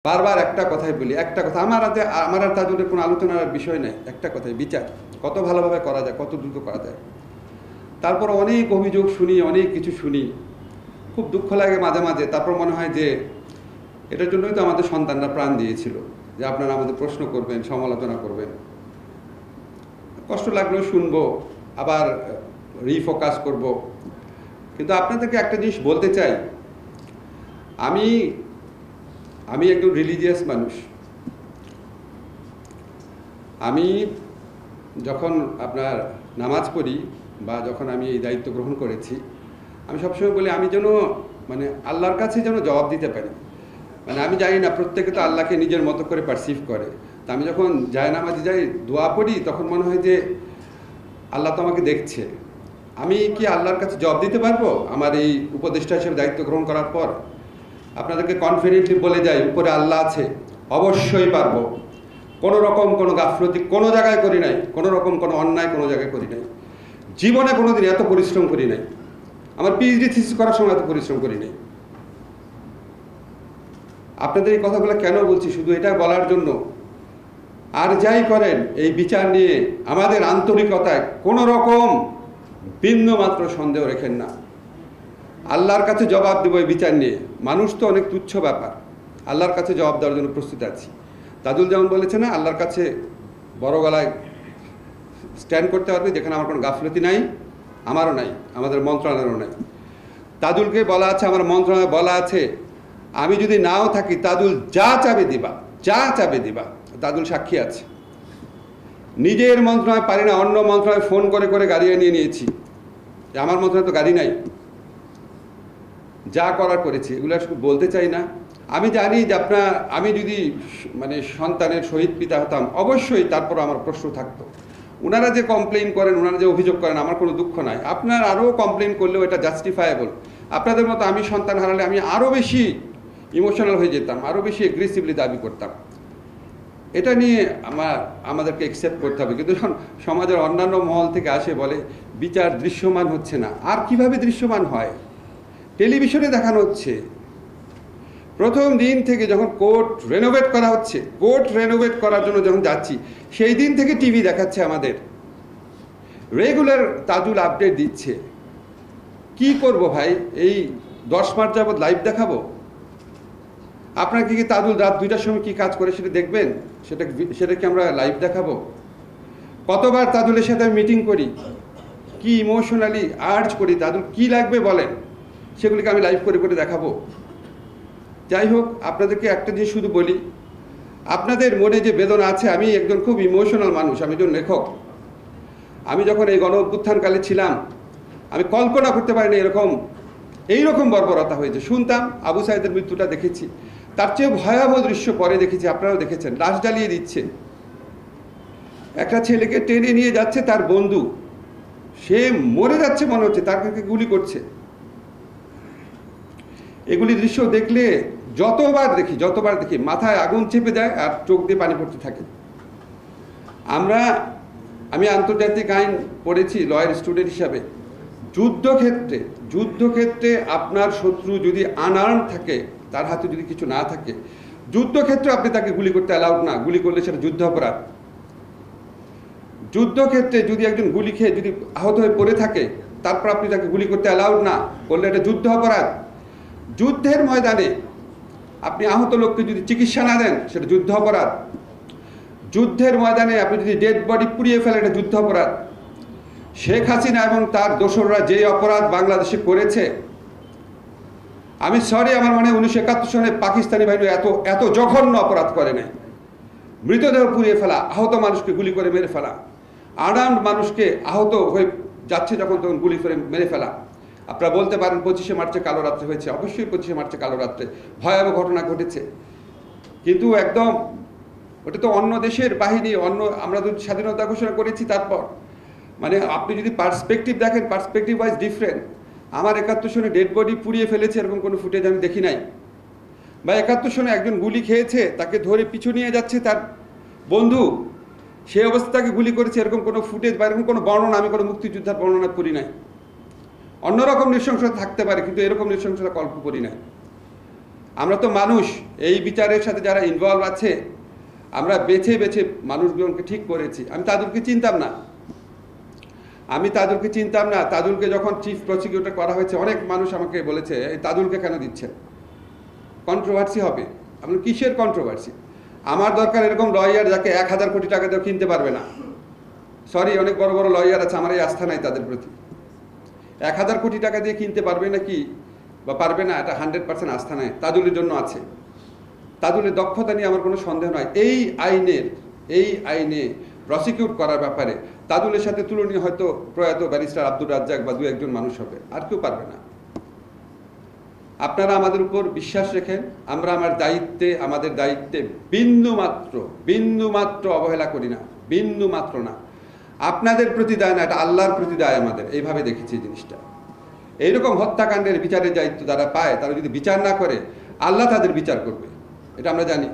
বারবার একটা কথাই বলি, একটা কথা, আমার আর তাজুলের কোনো আলোচনার বিষয় নেই, একটা কথাই, বিচার কত ভালোভাবে করা যায়, কত দ্রুত করা যায়। তারপর অনেক অভিযোগ শুনি, অনেক কিছু শুনি, খুব দুঃখ লাগে মাঝে মাঝে। তারপর মনে হয় যে এটার জন্যই তো আমাদের সন্তানরা প্রাণ দিয়েছিল, যে আপনারা আমাদের প্রশ্ন করবেন, সমালোচনা করবেন। কষ্ট লাগলেও শুনবো, আবার রিফোকাস করব। কিন্তু আপনাদেরকে একটা জিনিস বলতে চাই, আমি আমি একজন রিলিজিয়াস মানুষ। আমি যখন আপনার নামাজ পড়ি বা যখন আমি এই দায়িত্ব গ্রহণ করেছি, আমি সবসময় বলি আমি যেন মানে আল্লাহর কাছে যেন জবাব দিতে পারি। মানে আমি জানি না, প্রত্যেকে তো আল্লাহকে নিজের মতো করে পারসিভ করে। তা আমি যখন নামাজে যাই, দোয়া পড়ি, তখন মনে হয় যে আল্লাহ তো আমাকে দেখছে। আমি কি আল্লাহর কাছে জবাব দিতে পারবো আমার এই উপদেষ্টা হিসেবে দায়িত্ব গ্রহণ করার পর? আপনাদেরকে কনফিডেন্টলি বলে যাই, উপরে আল্লাহ আছে, অবশ্যই পারবো। কোনো রকম কোনো গাফলতি কোনো জায়গায় করি নাই, কোনো রকম কোনো অন্যায় কোনো জায়গায় করি নাই। জীবনে কোনোদিন এত পরিশ্রম করি নাই, আমার পিএইচডি থিসিস করার সময় এত পরিশ্রম করি নাই। আপনাদের এই কথাগুলো কেন বলছি? শুধু এটা বলার জন্য, আর যাই করেন এই বিচার নিয়ে আমাদের আন্তরিকতায় কোনো রকম বিন্দু মাত্র সন্দেহ রেখেন না। আল্লাহর কাছে জবাব দেবো এই বিচার নিয়ে। মানুষ তো অনেক তুচ্ছ ব্যাপার, আল্লাহর কাছে জবাব দেওয়ার জন্য প্রস্তুত আছি। তাজুল যেমন বলেছে না, আল্লাহর কাছে বড় গলায় স্ট্যান্ড করতে পারবে, যেখানে আমার কোনো গাফলতি নাই, আমারও নাই, আমাদের মন্ত্রণালয়েরও নাই। তাজুলকে বলা আছে, আমার মন্ত্রণালয়ে বলা আছে, আমি যদি নাও থাকি তাজুল যা চাবে দিবা, যা চাবে দিবা। তাজুল সাক্ষী আছে। নিজের মন্ত্রণালয় পারি না, অন্য মন্ত্রণালয়ে ফোন করে করে গাড়ি নিয়ে নিয়েছি, যে আমার মন্ত্রণালয়ে তো গাড়ি নাই। যা করার করেছি, এগুলো শুধু বলতে চাই না। আমি জানি যে আমি যদি মানে সন্তানের শহীদ পিতা হতাম, অবশ্যই তারপর আমার প্রশ্ন থাকতো। ওনারা যে কমপ্লেইন করেন, ওনারা যে অভিযোগ করেন, আমার কোনো দুঃখ নাই। আপনার আরও কমপ্লেইন করলেও এটা জাস্টিফায়েবল। আপনাদের মতো আমি সন্তান হারালে আমি আরও বেশি ইমোশনাল হয়ে যেতাম, আরও বেশি এগ্রেসিভলি দাবি করতাম। এটা নিয়ে আমাদেরকে অ্যাকসেপ্ট করতে হবে। কিন্তু যখন সমাজের অন্যান্য মহল থেকে আসে, বলে বিচার দৃশ্যমান হচ্ছে না, আর কিভাবে দৃশ্যমান হয়? টেলিভিশনে দেখানো হচ্ছে। প্রথম দিন থেকে যখন কোর্ট রেনোভেট করা হচ্ছে, কোর্ট রেনোভেট করার জন্য যখন যাচ্ছি, সেই দিন থেকে টিভি দেখাচ্ছে আমাদের, রেগুলার তাজুল আপডেট দিচ্ছে। কি করব ভাই? এই 10 মাস যাবৎ লাইভ দেখাবো? আপনাকে কি তাজুল রাত 2টার সময় কি কাজ করে সেটা দেখবেন? সেটাকে আমরা লাইভ দেখাবো? কতবার তাজুলের সাথে আমি মিটিং করি, কি ইমোশনালি আর্জ করি, তাজুল কি লাগবে বলেন, সেগুলিকে আমি লাইভ করে করে দেখাবো? যাই হোক, আপনাদেরকে একটা জিনিস শুধু বলি, আপনাদের মনে যে বেদনা আছে, আমি একজন খুব ইমোশনাল মানুষ, আমি একজন লেখক। আমি যখন এই গণ অভ্যুত্থানকালে ছিলাম, আমি কল্পনা করতে পারিনি এইরকম বর্বরতা হয়েছে। শুনতাম, আবু সাইদের মৃত্যুটা দেখেছি, তার চেয়ে ভয়াবহ দৃশ্য পরে দেখেছি, আপনারাও দেখেছেন। লাশ জ্বালিয়ে দিচ্ছে, একটা ছেলেকে টেনে নিয়ে যাচ্ছে তার বন্ধু, সে মরে যাচ্ছে মনে হচ্ছে, তাকে গুলি করছে। এগুলি দৃশ্য দেখলে যতবার দেখি মাথায় আগুন চেপে যায় আর চোখ দিয়ে পানি পড়তে থাকে। আমি আন্তর্জাতিক আইন পড়েছি লয়ার স্টুডেন্ট হিসাবে। যুদ্ধক্ষেত্রে আপনার শত্রু যদি আনআর্মড থাকে, তার হাতে যদি কিছু না থাকে, যুদ্ধক্ষেত্রে আপনি তাকে গুলি করতে অ্যালাউড না। গুলি করলে সেটা যুদ্ধ অপরাধ। যুদ্ধক্ষেত্রে যদি একজন গুলি খেয়ে যদি আহত হয়ে পড়ে থাকে, তারপর আপনি তাকে গুলি করতে অ্যালাউড না, করলে এটা যুদ্ধ অপরাধ। যুদ্ধের ময়দানে আপনি আহত লোককে যদি চিকিৎসা না দেন, সেটা যুদ্ধ অপরাধ। যুদ্ধের ময়দানে আপনি যদি ডেড বডি পুড়িয়ে ফেলেন, এটা যুদ্ধ অপরাধ। শেখ হাসিনা এবং তার দোসররা যে অপরাধ বাংলাদেশে করেছে, আমি সরি, আমার মনে 1971 সনে পাকিস্তানি বাহিনী এত জঘন্য অপরাধ করে নাই। মৃতদেহ পুড়িয়ে ফেলা, আহত মানুষকে গুলি করে মেরে ফেলা, আনআর্মড মানুষকে আহত হয়ে যাচ্ছে যখন তখন গুলি করে মেরে ফেলা। আপনারা বলতে পারেন 25শে মার্চে কালো রাত্রে হয়েছে, অবশ্যই 25শে মার্চে কালো রাত্রে ভয়াবহ ঘটনা ঘটেছে। কিন্তু একদম ওটা তো অন্য দেশের বাহিনী, আমরা তো স্বাধীনতা ঘোষণা করেছি। তারপর মানে আপনি যদি পার্সপেক্টিভ দেখেন, পার্সপেক্টিভ ওয়াইজ ডিফারেন্ট। আমার 71 সনে ডেড বডি পুড়িয়ে ফেলেছে এরকম কোনো ফুটেজ আমি দেখি নাই। বা 71 সনে একজন গুলি খেয়েছে, তাকে ধরে পিছু নিয়ে যাচ্ছে তার বন্ধু, সেই অবস্থাকে গুলি করেছে, এরকম কোনো ফুটেজ বা এরকম কোনো বর্ণনা আমি কোনো মুক্তিযোদ্ধার বর্ণনা করি নাই। অন্যরকম নৃশংসতা থাকতে পারে, কিন্তু এরকম নৃশংসতা কল্প করি নাই। আমরা তো মানুষ, এই বিচারের সাথে যারা ইনভলভ আছে আমরা বেছে বেছে মানুষগুলোকে ঠিক করেছি। আমি তাজুলকে চিনতাম না, তাজুলকে যখন চিফ প্রসিকিউটর করা হয়েছে অনেক মানুষ আমাকে বলেছে এই তাজুলকে কেন দিচ্ছেন, কন্ট্রোভার্সি হবে। আপনার কিসের কন্ট্রোভার্সি? আমার দরকার এরকম লয়ার যাকে 1000 কোটি টাকা দিয়ে কিনতে পারবে না। সরি, অনেক বড় বড় লয়ার আছে, আমার এই আস্থা নাই তাদের প্রতি। 1000 কোটি টাকা দিয়ে কিনতে পারবে নাকি বা পারবে না, এটা 100% আস্থা নাই। তাজুলের জন্য আছে, তাজুলের দক্ষতা নিয়ে আমার কোনো সন্দেহ নয়। এই আইনে প্রসিকিউট করার ব্যাপারে তাজুলের সাথে তুলনীয় হয়তো প্রয়াত ব্যারিস্টার আব্দুর রাজ্জাক বা 2-1 মানুষ হবে, আর কেউ পারবে না। আপনারা আমাদের উপর বিশ্বাস রেখেন, আমরা আমাদের দায়িত্বে বিন্দুমাত্র অবহেলা করি না, বিন্দুমাত্র না। আপনাদের প্রতি দায় না, এটা আল্লাহর প্রতি দায় আমাদের। এইভাবে দেখেছি এই জিনিসটা। এইরকম হত্যাকাণ্ডের বিচারের দায়িত্ব যারা পায়, তারা যদি বিচার না করে আল্লাহ তাদের বিচার করবে, এটা আমরা জানি।